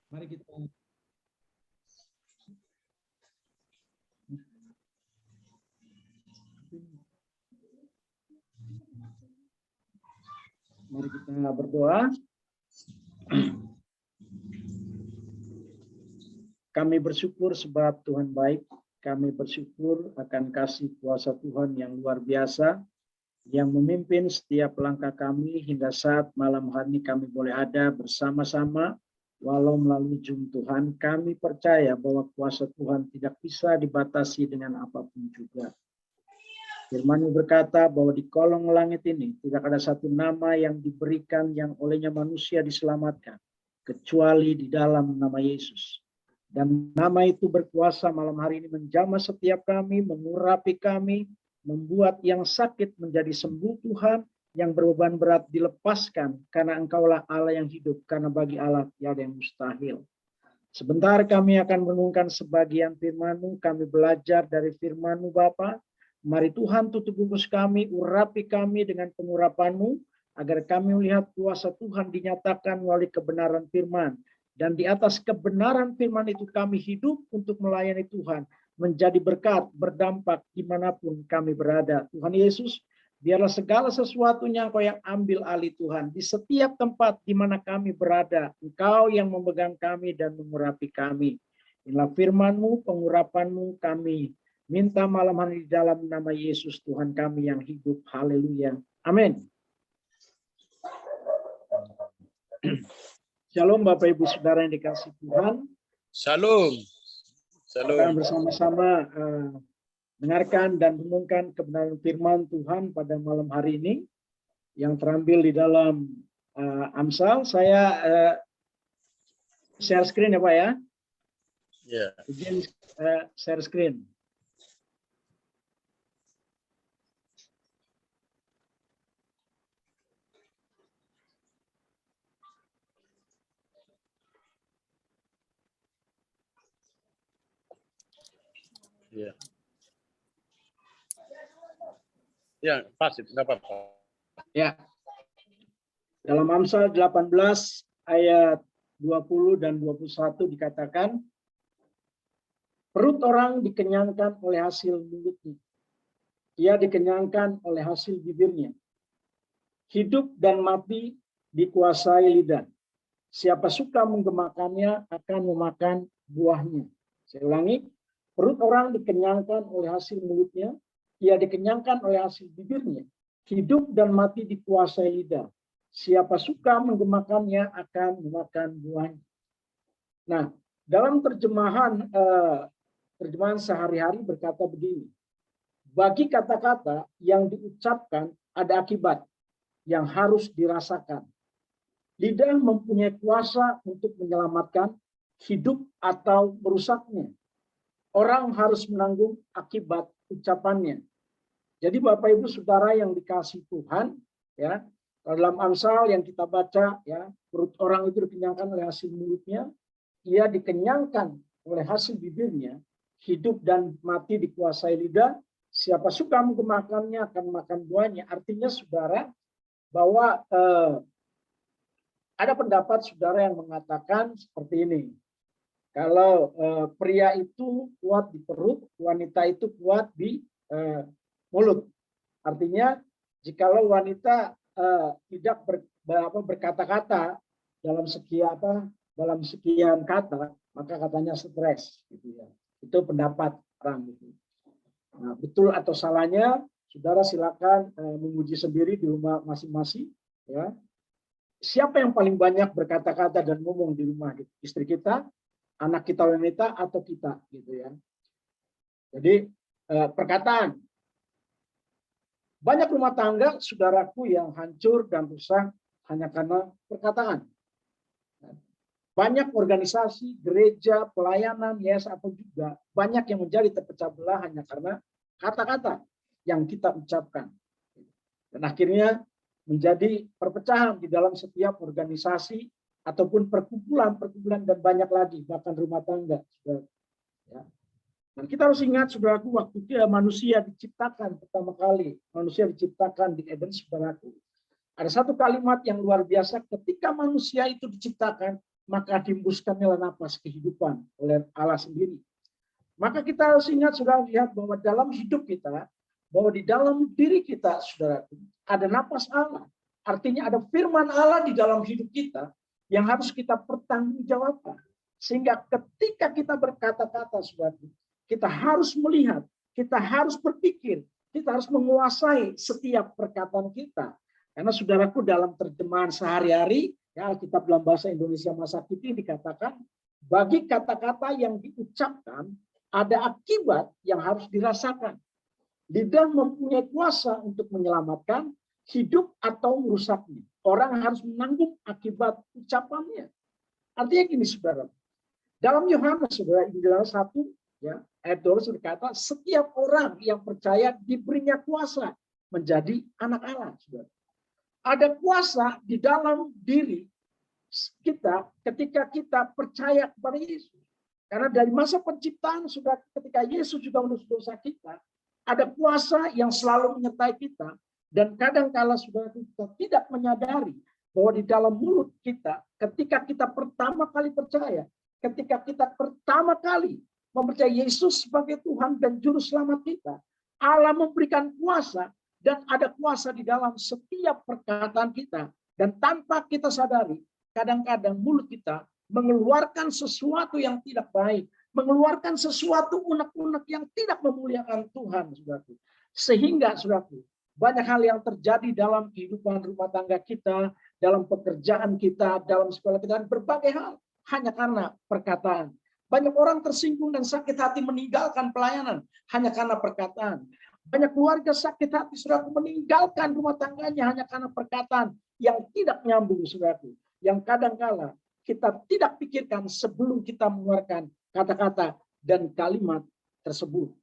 Mari kita berdoa. Kami bersyukur sebab Tuhan baik. Kami bersyukur akan kasih kuasa Tuhan yang luar biasa yang memimpin setiap langkah kami hingga saat malam hari ini kami boleh ada bersama-sama. Walau melalui Zoom Tuhan, kami percaya bahwa kuasa Tuhan tidak bisa dibatasi dengan apapun juga. Firman-Mu berkata bahwa di kolong langit ini tidak ada satu nama yang diberikan yang olehnya manusia diselamatkan, kecuali di dalam nama Yesus. Dan nama itu berkuasa malam hari ini menjamah setiap kami, mengurapi kami, membuat yang sakit menjadi sembuh Tuhan, yang berbeban berat dilepaskan, karena Engkaulah Allah yang hidup, karena bagi Allah tiada yang mustahil. Sebentar kami akan merenungkan sebagian firman-Mu, kami belajar dari firman-Mu Bapa. Mari Tuhan tutup bungkus kami, urapi kami dengan pengurapan-Mu, agar kami melihat kuasa Tuhan dinyatakan melalui kebenaran firman. Dan di atas kebenaran firman itu kami hidup untuk melayani Tuhan, menjadi berkat, berdampak dimanapun kami berada. Tuhan Yesus, biarlah segala sesuatunya Engkau yang ambil alih Tuhan. Di setiap tempat di mana kami berada, Engkau yang memegang kami dan mengurapi kami. Inilah firman-Mu, pengurapan-Mu kami minta malam hari di dalam nama Yesus Tuhan kami yang hidup. Haleluya. Amin. Shalom Bapak Ibu Saudara yang dikasihi Tuhan. Shalom. Kita bersama-sama dengarkan dan renungkan kebenaran firman Tuhan pada malam hari ini yang terambil di dalam Amsal. Saya share screen ya Pak ya. Ya. Izin share screen. Ya. Ya, pasif, nggak apa-apa. Ya. Dalam Amsal 18 ayat 20 dan 21 dikatakan, perut orang dikenyangkan oleh hasil mulutnya. Ia dikenyangkan oleh hasil bibirnya. Hidup dan mati dikuasai lidah. Siapa suka menggemakannya akan memakan buahnya. Saya ulangi, perut orang dikenyangkan oleh hasil mulutnya, ia dikenyangkan oleh hasil bibirnya. Hidup dan mati dikuasai lidah. Siapa suka menggemakannya akan memakan buahnya. Nah, dalam terjemahan sehari-hari berkata begini, bagi kata-kata yang diucapkan ada akibat yang harus dirasakan. Lidah mempunyai kuasa untuk menyelamatkan hidup atau merusaknya. Orang harus menanggung akibat ucapannya. Jadi Bapak Ibu Saudara yang dikasihi Tuhan, ya, dalam Amsal yang kita baca, ya, perut orang itu dikenyangkan oleh hasil mulutnya, ia dikenyangkan oleh hasil bibirnya, hidup dan mati dikuasai lidah. Siapa suka mengemakannya akan makan buahnya. Artinya Saudara bahwa ada pendapat Saudara yang mengatakan seperti ini. Kalau pria itu kuat di perut, wanita itu kuat di mulut. Artinya, jikalau wanita tidak berkata-kata dalam sekian kata, maka katanya stres. Gitu ya. Itu pendapat orang. Gitu. Nah, betul atau salahnya, Saudara silakan menguji sendiri di rumah masing-masing. Ya. Siapa yang paling banyak berkata-kata dan ngomong di rumah? Istri kita, anak kita wanita, atau kita, gitu ya. Jadi perkataan. Banyak rumah tangga saudaraku yang hancur dan rusak hanya karena perkataan. Banyak organisasi, gereja, pelayanan, yayasan atau juga banyak yang menjadi terpecah belah hanya karena kata-kata yang kita ucapkan. Dan akhirnya menjadi perpecahan di dalam setiap organisasi ataupun perkumpulan dan banyak lagi, bahkan rumah tangga. Ya. Dan kita harus ingat, saudaraku, waktu manusia diciptakan pertama kali, manusia diciptakan di Eden, saudaraku, ada satu kalimat yang luar biasa ketika manusia itu diciptakan, maka dihembuskannya napas kehidupan oleh Allah sendiri. Maka kita harus ingat, sudah lihat bahwa dalam hidup kita, bahwa di dalam diri kita, saudara, ada napas Allah. Artinya ada firman Allah di dalam hidup kita yang harus kita pertanggungjawabkan. Sehingga ketika kita berkata-kata, saudara, kita harus melihat, kita harus berpikir, kita harus menguasai setiap perkataan kita. Karena saudaraku, dalam terjemahan sehari-hari, ya, Alkitab dalam bahasa Indonesia masa kini dikatakan, bagi kata-kata yang diucapkan, ada akibat yang harus dirasakan. Lidah mempunyai kuasa untuk menyelamatkan hidup atau merusaknya. Orang harus menanggung akibat ucapannya. Artinya gini, saudara. Dalam Yohanes, saudara, Injil 1, ya, ayat 12 berkata, setiap orang yang percaya diberinya kuasa menjadi anak Allah, saudara. Ada kuasa di dalam diri kita ketika kita percaya kepada Yesus. Karena dari masa penciptaan, sudah ketika Yesus juga menebus dosa kita, ada kuasa yang selalu menyertai kita. Dan kadang-kala sudah kita tidak menyadari bahwa di dalam mulut kita, ketika kita pertama kali percaya, ketika kita pertama kali mempercayai Yesus sebagai Tuhan dan Juru Selamat kita, Allah memberikan kuasa, dan ada kuasa di dalam setiap perkataan kita. Dan tanpa kita sadari, kadang-kadang mulut kita mengeluarkan sesuatu yang tidak baik, mengeluarkan sesuatu unek-unek yang tidak memuliakan Tuhan, saudaraku. Sehingga, saudaraku, banyak hal yang terjadi dalam kehidupan rumah tangga kita, dalam pekerjaan kita, dalam sekolah kita, berbagai hal hanya karena perkataan. Banyak orang tersinggung dan sakit hati meninggalkan pelayanan hanya karena perkataan. Banyak keluarga sakit hati, saudaraku, meninggalkan rumah tangganya hanya karena perkataan yang tidak nyambung, saudaraku. Yang kadang-kala kita tidak pikirkan sebelum kita mengeluarkan kata-kata dan kalimat tersebut.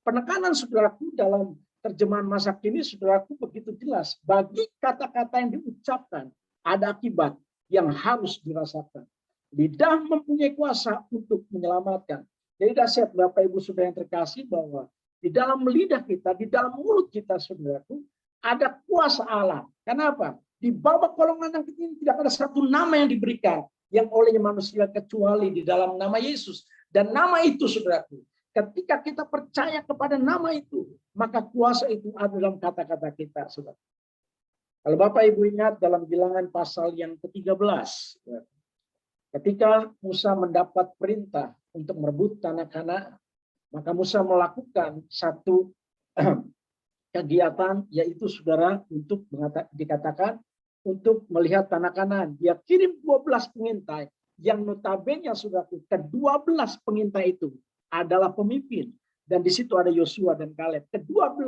Penekanan, saudaraku, dalam terjemahan masa kini, saudaraku, begitu jelas. Bagi kata-kata yang diucapkan, ada akibat yang harus dirasakan. Lidah mempunyai kuasa untuk menyelamatkan. Jadi dahsyat, Bapak Ibu Saudara yang terkasih, bahwa di dalam lidah kita, di dalam mulut kita, saudaraku, ada kuasa Allah. Kenapa? Di bawah kolongan yang ini tidak ada satu nama yang diberikan yang olehnya manusia kecuali di dalam nama Yesus. Dan nama itu, saudaraku, ketika kita percaya kepada nama itu, maka kuasa itu ada dalam kata-kata kita, saudara. Kalau Bapak Ibu ingat dalam Bilangan pasal yang ke-13, ketika Musa mendapat perintah untuk merebut tanah Kanaan, maka Musa melakukan satu kegiatan, yaitu, saudara, untuk dikatakan untuk melihat tanah Kanaan. Dia kirim 12 pengintai yang notabene, saudaraku, ke-12 pengintai itu adalah pemimpin. Dan di situ ada Yosua dan Kaleb. Ke-12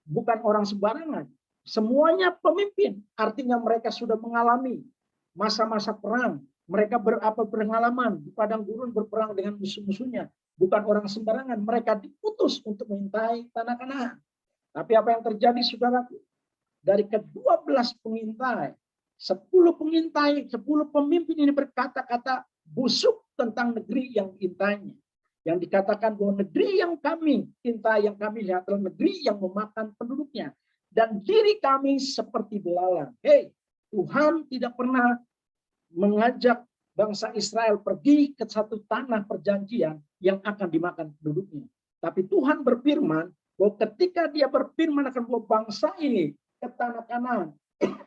bukan orang sembarangan. Semuanya pemimpin. Artinya mereka sudah mengalami masa-masa perang. Mereka berpengalaman di padang gurun berperang dengan musuh-musuhnya. Bukan orang sembarangan. Mereka diutus untuk mengintai tanah Kanaan. Tapi apa yang terjadi, saudaraku? Dari ke-12 pengintai, 10 pengintai, 10 pemimpin ini berkata-kata busuk tentang negeri yang diintainya. Yang dikatakan bahwa negeri yang kami intai, yang kami lihat adalah negeri yang memakan penduduknya. Dan diri kami seperti belalang. Hei, Tuhan tidak pernah mengajak bangsa Israel pergi ke satu tanah perjanjian yang akan dimakan penduduknya. Tapi Tuhan berfirman bahwa ketika dia berfirman akan bahwa bangsa ini ke tanah Kanaan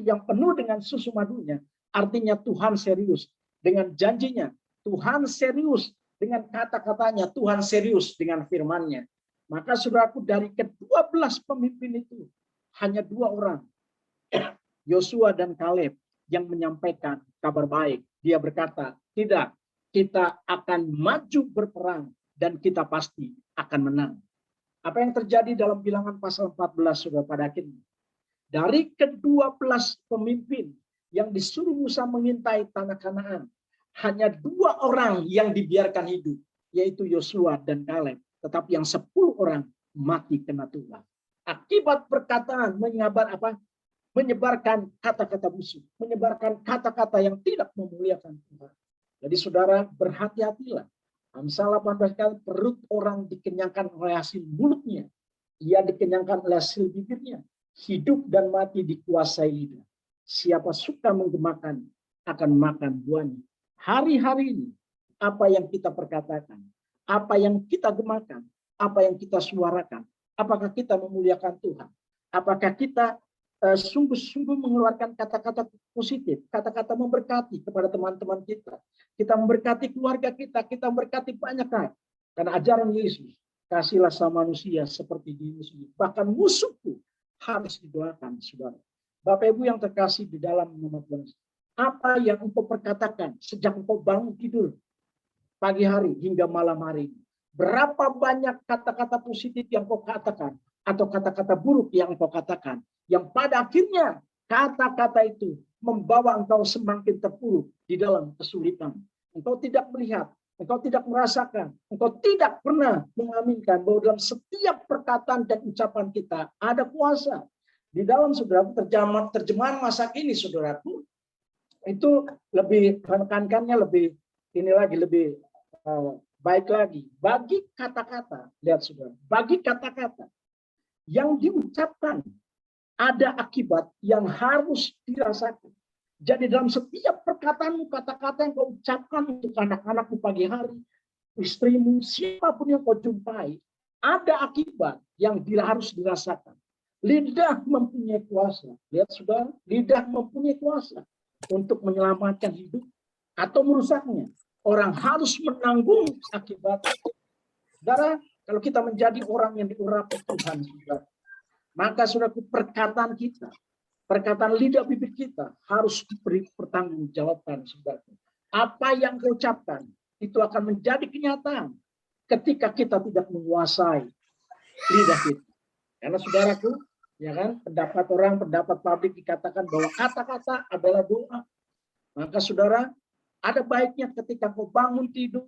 yang penuh dengan susu madunya, artinya Tuhan serius dengan janjinya, Tuhan serius dengan kata-katanya, Tuhan serius dengan firman-Nya. Maka saudaraku, dari ke-12 pemimpin itu hanya 2 orang, Yosua dan Kaleb, yang menyampaikan kabar baik. Dia berkata, tidak, kita akan maju berperang dan kita pasti akan menang. Apa yang terjadi dalam Bilangan pasal 14, saudara, pada akhirnya? Dari ke-12 pemimpin yang disuruh Musa mengintai tanah Kanaan, hanya 2 orang yang dibiarkan hidup, yaitu Yosua dan Kaleb. Tetapi yang 10 orang mati kena tulah. Akibat perkataan menyebarkan kata-kata busuk, menyebarkan kata-kata yang tidak memuliakan Tuhan. Jadi saudara, berhati-hatilah. Amsal 18 kali, perut orang dikenyangkan oleh hasil mulutnya, ia dikenyangkan oleh hasil bibirnya. Hidup dan mati dikuasai lidah. Siapa suka menggemakan akan makan buahnya. Hari-hari ini, apa yang kita perkatakan, apa yang kita gemakan, apa yang kita suarakan, apakah kita memuliakan Tuhan? Apakah kita sungguh-sungguh mengeluarkan kata-kata positif, kata-kata memberkati kepada teman-teman kita. Kita memberkati keluarga kita memberkati banyak hal. Karena ajaran Yesus, kasihlah sama manusia seperti dirimu sendiri. Bahkan musuhku harus didoakan, saudara. Bapak Ibu yang terkasih di dalam nama Tuhan. Apa yang engkau perkatakan sejak engkau bangun tidur pagi hari hingga malam hari? Berapa banyak kata-kata positif yang kau katakan atau kata-kata buruk yang kau katakan, yang pada akhirnya kata-kata itu membawa engkau semakin terpuruk di dalam kesulitan. Engkau tidak melihat, engkau tidak merasakan, engkau tidak pernah mengaminkan bahwa dalam setiap perkataan dan ucapan kita ada kuasa. Di dalam saudara terjemahan masa kini, saudaraku, itu lebih menekankannya lebih ini lagi lebih baik lagi. Bagi kata-kata, lihat saudara, bagi kata-kata yang diucapkan ada akibat yang harus dirasakan. Jadi dalam setiap perkataanmu, kata-kata yang kau ucapkan untuk anak-anakmu pagi hari, istrimu, siapapun yang kau jumpai, ada akibat yang harus dirasakan. Lidah mempunyai kuasa. Lihat saudara, lidah mempunyai kuasa untuk menyelamatkan hidup atau merusaknya. Orang harus menanggung akibatnya. Saudara, kalau kita menjadi orang yang diurapi Tuhan, saudara, maka saudaraku, perkataan kita, perkataan lidah bibir kita harus diberi pertanggungjawaban, saudara. Apa yang kau ucapkan itu akan menjadi kenyataan ketika kita tidak menguasai lidah kita. Karena saudaraku, ya kan, pendapat orang, pendapat publik dikatakan bahwa kata-kata adalah doa. Maka saudara, ada baiknya ketika kau bangun tidur,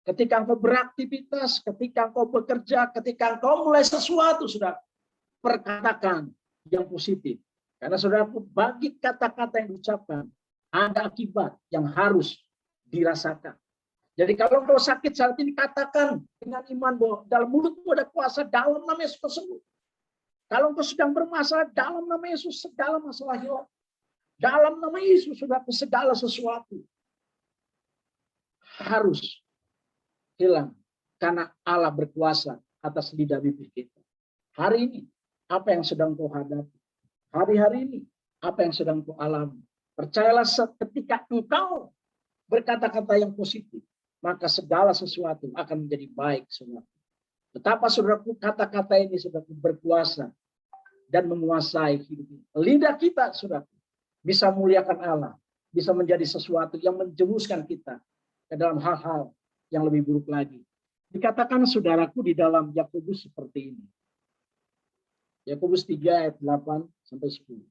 ketika kau beraktivitas, ketika kau bekerja, ketika kau mulai sesuatu, saudara, perkatakan yang positif. Karena saudaraku, bagi kata-kata yang diucapkan, ada akibat yang harus dirasakan. Jadi kalau kau sakit saat ini, katakan dengan iman bahwa dalam mulutmu ada kuasa, dalam nama Yesus sembuh. Kalau engkau sedang bermasalah, dalam nama Yesus segala masalah hilang. Dalam nama Yesus sudah segala sesuatu harus hilang. Karena Allah berkuasa atas lidah bibir kita. Hari ini, apa yang sedang kau hadapi? Hari-hari ini, apa yang sedang kau alami? Percayalah ketika engkau berkata-kata yang positif, maka segala sesuatu akan menjadi baik, saudara. Betapa saudaraku, kata-kata ini saudaraku berkuasa dan menguasai hidup. Lidah kita saudaraku bisa muliakan Allah, bisa menjadi sesuatu yang menjerumuskan kita ke dalam hal-hal yang lebih buruk lagi. Dikatakan saudaraku di dalam Yakobus seperti ini. Yakobus 3 ayat 8 sampai 10.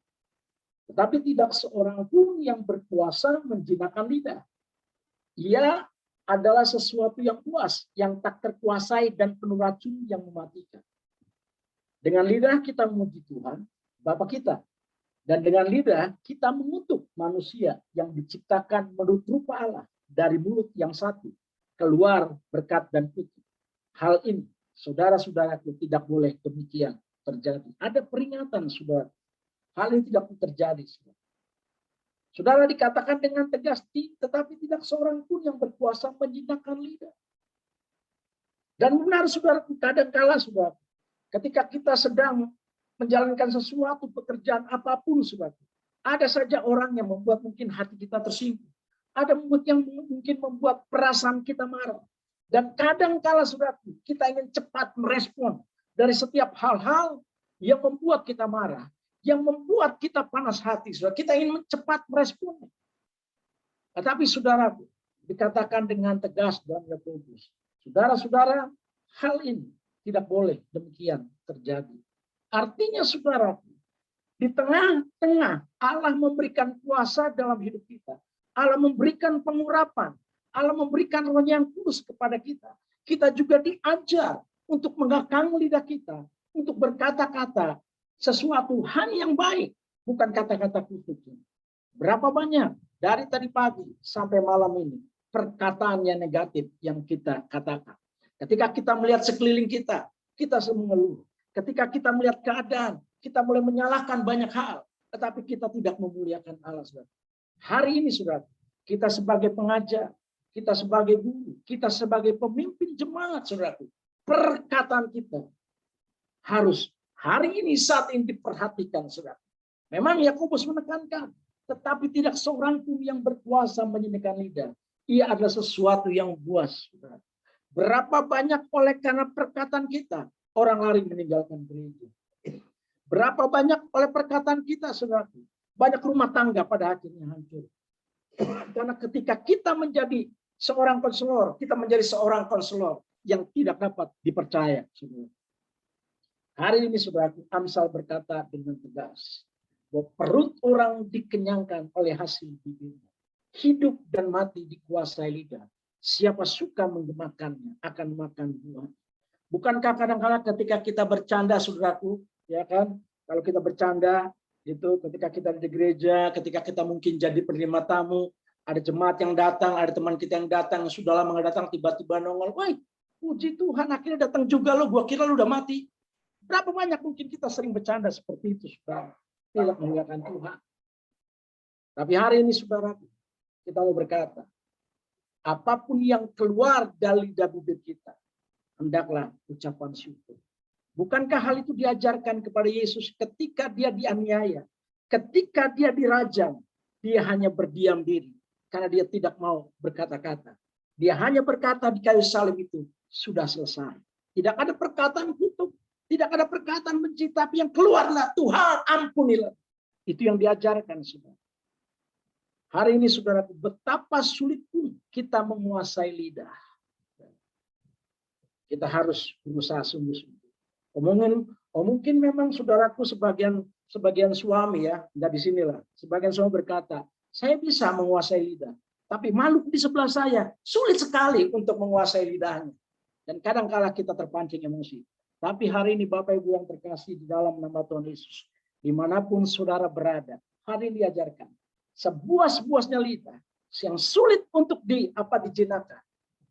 Tetapi tidak seorang pun yang berkuasa menjinakkan lidah. Ia adalah sesuatu yang puas, yang tak terkuasai dan penuh racun yang mematikan. Dengan lidah kita memuji Tuhan, Bapa kita. Dan dengan lidah kita mengutuk manusia yang diciptakan menurut rupa Allah. Dari mulut yang satu, keluar berkat dan kutuk. Hal ini, saudara-saudaraku, tidak boleh demikian terjadi. Ada peringatan, saudara. Hal ini tidak terjadi, saudara. Saudara dikatakan dengan tegas, tetapi tidak seorang pun yang berkuasa menjinakkan lidah. Dan benar, saudara, kadang-kala, saudara, ketika kita sedang menjalankan sesuatu pekerjaan apapun, saudara, ada saja orang yang membuat mungkin hati kita tersinggung. Ada yang mungkin membuat perasaan kita marah. Dan kadang-kala, saudara, kita ingin cepat merespon dari setiap hal-hal yang membuat kita marah, yang membuat kita panas hati, saudara. Kita ingin cepat meresponnya. Tetapi saudara, dikatakan dengan tegas dalam Yakobus, saudara-saudara, hal ini tidak boleh demikian terjadi. Artinya saudara, di tengah-tengah Allah memberikan kuasa dalam hidup kita. Allah memberikan pengurapan. Allah memberikan Roh yang kudus kepada kita. Kita juga diajar untuk mengekang lidah kita, untuk berkata-kata sesuatu hal yang baik, bukan kata-kata kutuk. Berapa banyak dari tadi pagi sampai malam ini perkataan yang negatif yang kita katakan. Ketika kita melihat sekeliling kita, kita mengeluh. Ketika kita melihat keadaan, kita mulai menyalahkan banyak hal, tetapi kita tidak memuliakan Allah. Saudara. Hari ini, saudara, kita sebagai pengajar, kita sebagai guru, kita sebagai pemimpin jemaat, saudaraku, perkataan kita harus hari ini saat ini diperhatikan, saudara. Memang Yakobus menekankan, tetapi tidak seorang pun yang berkuasa menyediakan lidah. Ia adalah sesuatu yang buas, saudara. Berapa banyak oleh karena perkataan kita orang lari meninggalkan gereja. Berapa banyak oleh perkataan kita, saudara, banyak rumah tangga pada akhirnya hancur. Karena ketika kita menjadi seorang konselor, kita menjadi seorang konselor yang tidak dapat dipercaya, saudara. Hari ini, saudaraku, Amsal berkata dengan tegas bahwa perut orang dikenyangkan oleh hasil bibirnya. Hidup dan mati dikuasai lidah. Siapa suka menggemakannya akan makan buah. Bukankah kadang-kadang ketika kita bercanda, saudaraku, ya kan? Kalau kita bercanda, itu ketika kita di gereja, ketika kita mungkin jadi penerima tamu, ada jemaat yang datang, ada teman kita yang datang, yang sudah lama nggak datang, tiba-tiba nongol, woi, puji Tuhan, akhirnya datang juga lo, gua kira lo udah mati. Berapa banyak mungkin kita sering bercanda seperti itu, saudara, tidak memuliakan Tuhan. Tapi hari ini, saudara, kita mau berkata, apapun yang keluar dari lidah bibir kita, hendaklah ucapan syukur. Bukankah hal itu diajarkan kepada Yesus ketika dia dianiaya, ketika dia dirajam, dia hanya berdiam diri karena dia tidak mau berkata-kata. Dia hanya berkata di kayu salib itu sudah selesai. Tidak ada perkataan kutuk, tidak ada perkataan benci, tapi yang keluarlah Tuhan ampunilah. Itu yang diajarkan, saudara. Hari ini, saudara, betapa sulit pun kita menguasai lidah. Kita harus berusaha sungguh-sungguh. Mungkin memang saudaraku sebagian suami ya, enggak di sinilah. Sebagian suami berkata, saya bisa menguasai lidah, tapi makhluk di sebelah saya sulit sekali untuk menguasai lidahnya. Dan kadang-kala kita terpancing emosi. Tapi hari ini Bapak Ibu yang terkasih di dalam nama Tuhan Yesus, dimanapun saudara berada, hari ini diajarkan sebuas-buasnya lidah yang sulit untuk dijinakan.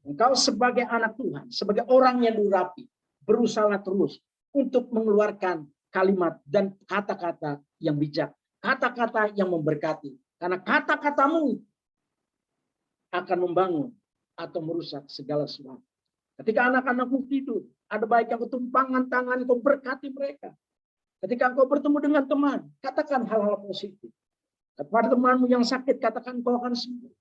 Engkau sebagai anak Tuhan, sebagai orang yang diurapi, berusaha terus untuk mengeluarkan kalimat dan kata-kata yang bijak, kata-kata yang memberkati. Karena kata-katamu akan membangun atau merusak segala sesuatu. Ketika anak-anakmu tidur, ada baik yang ketumpangan tangan, kau berkati mereka. Ketika engkau bertemu dengan teman, katakan hal-hal positif. Kepada temanmu yang sakit, katakan kau akan sembuh.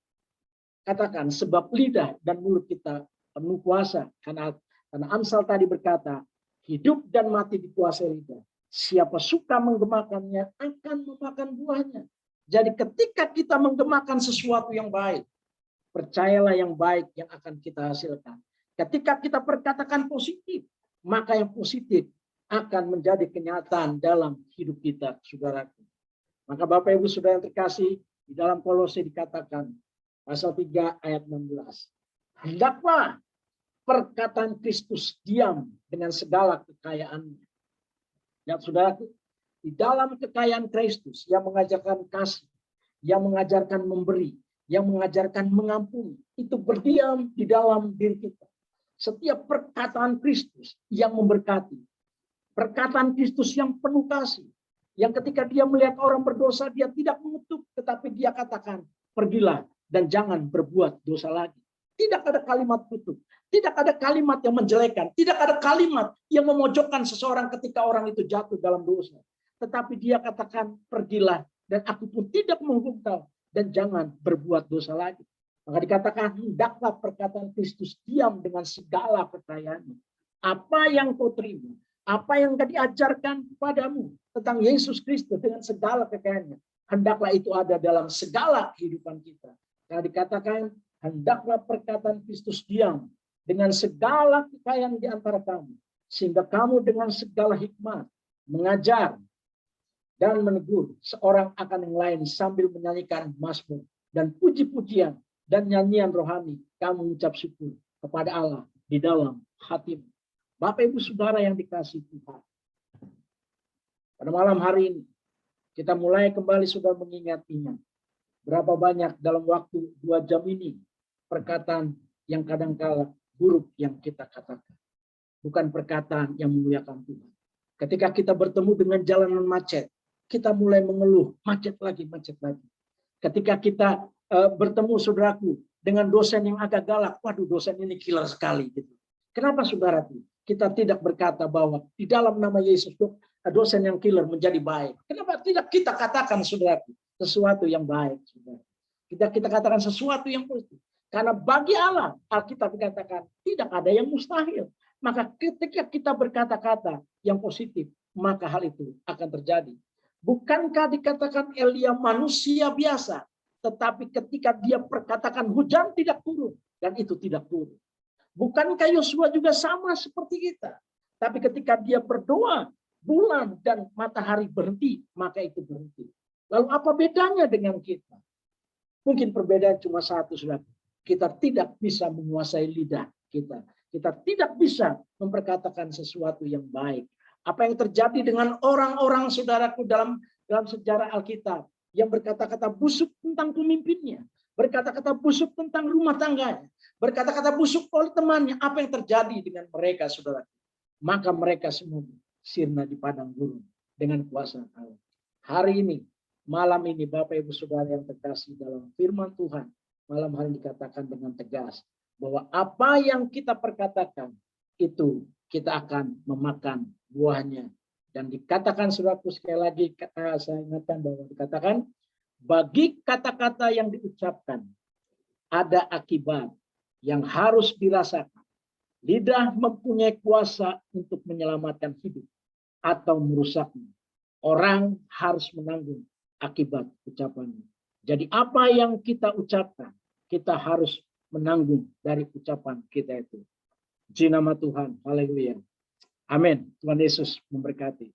Katakan, sebab lidah dan mulut kita penuh kuasa. Karena Amsal tadi berkata, hidup dan mati dikuasai lidah. Siapa suka menggemakannya akan memakan buahnya. Jadi ketika kita menggemakan sesuatu yang baik, percayalah yang baik yang akan kita hasilkan. Ketika kita perkatakan positif, maka yang positif akan menjadi kenyataan dalam hidup kita, saudaraku. Maka Bapak Ibu Saudara yang terkasih, di dalam Kolose dikatakan, pasal 3 ayat 16. Hendaklah perkataan Kristus diam dengan segala kekayaannya. Ya saudara, di dalam kekayaan Kristus yang mengajarkan kasih, yang mengajarkan memberi, yang mengajarkan mengampuni, itu berdiam di dalam diri kita. Setiap perkataan Kristus yang memberkati, perkataan Kristus yang penuh kasih, yang ketika dia melihat orang berdosa, dia tidak mengutuk, tetapi dia katakan, pergilah dan jangan berbuat dosa lagi. Tidak ada kalimat kutuk, tidak ada kalimat yang menjelekan, tidak ada kalimat yang memojokkan seseorang ketika orang itu jatuh dalam dosa. Tetapi dia katakan, pergilah dan aku pun tidak menghukum kau dan jangan berbuat dosa lagi. Maka dikatakan, hendaklah perkataan Kristus diam dengan segala kekayaannya. Apa yang kau terima, apa yang diajarkan kepadamu tentang Yesus Kristus dengan segala kekayaannya, hendaklah itu ada dalam segala kehidupan kita. Karena dikatakan, hendaklah perkataan Kristus diam dengan segala kekayaan di antara kamu, sehingga kamu dengan segala hikmat mengajar dan menegur seorang akan yang lain sambil menyanyikan mazmur dan puji-pujian dan nyanyian rohani, kamu mengucap syukur kepada Allah di dalam hatimu. Bapak Ibu Saudara yang dikasihi Tuhan, pada malam hari ini kita mulai kembali sudah mengingat-ingat berapa banyak dalam waktu 2 jam ini perkataan yang kadangkala buruk yang kita katakan. Bukan perkataan yang memuliakan Tuhan. Ketika kita bertemu dengan jalanan macet, kita mulai mengeluh, macet lagi, macet lagi. Ketika kita bertemu saudaraku dengan dosen yang agak galak, waduh dosen ini killer sekali gitu. Kenapa saudaraku kita tidak berkata bahwa di dalam nama Yesus dosen yang killer menjadi baik? Kenapa tidak kita katakan saudaraku sesuatu yang baik, saudara? Kita katakan sesuatu yang positif. Karena bagi Allah, Alkitab dikatakan tidak ada yang mustahil. Maka ketika kita berkata-kata yang positif, maka hal itu akan terjadi. Bukankah dikatakan Elia manusia biasa, tetapi ketika dia perkatakan hujan tidak turun, dan itu tidak turun. Bukankah Yosua juga sama seperti kita, tapi ketika dia berdoa, bulan dan matahari berhenti, maka itu berhenti. Lalu apa bedanya dengan kita? Mungkin perbedaan cuma satu, saudara. Kita tidak bisa menguasai lidah kita. Kita tidak bisa memperkatakan sesuatu yang baik. Apa yang terjadi dengan orang-orang saudaraku dalam sejarah Alkitab yang berkata-kata busuk tentang pemimpinnya, berkata-kata busuk tentang rumah tangganya, berkata-kata busuk oleh temannya, apa yang terjadi dengan mereka, saudara? Maka mereka semua sirna di padang gurun dengan kuasa Allah. Hari ini, malam ini, Bapak Ibu Saudara yang terkasih, dalam firman Tuhan, malam hari dikatakan dengan tegas bahwa apa yang kita perkatakan itu kita akan memakan buahnya. Dan dikatakan saudaraku sekali lagi, saya ingatkan bahwa dikatakan bagi kata-kata yang diucapkan ada akibat yang harus dirasakan. Lidah mempunyai kuasa untuk menyelamatkan hidup atau merusaknya. Orang harus menanggung akibat ucapannya. Jadi apa yang kita ucapkan, kita harus menanggung dari ucapan kita itu. Puji nama Tuhan. Haleluya. Amin. Tuhan Yesus memberkati.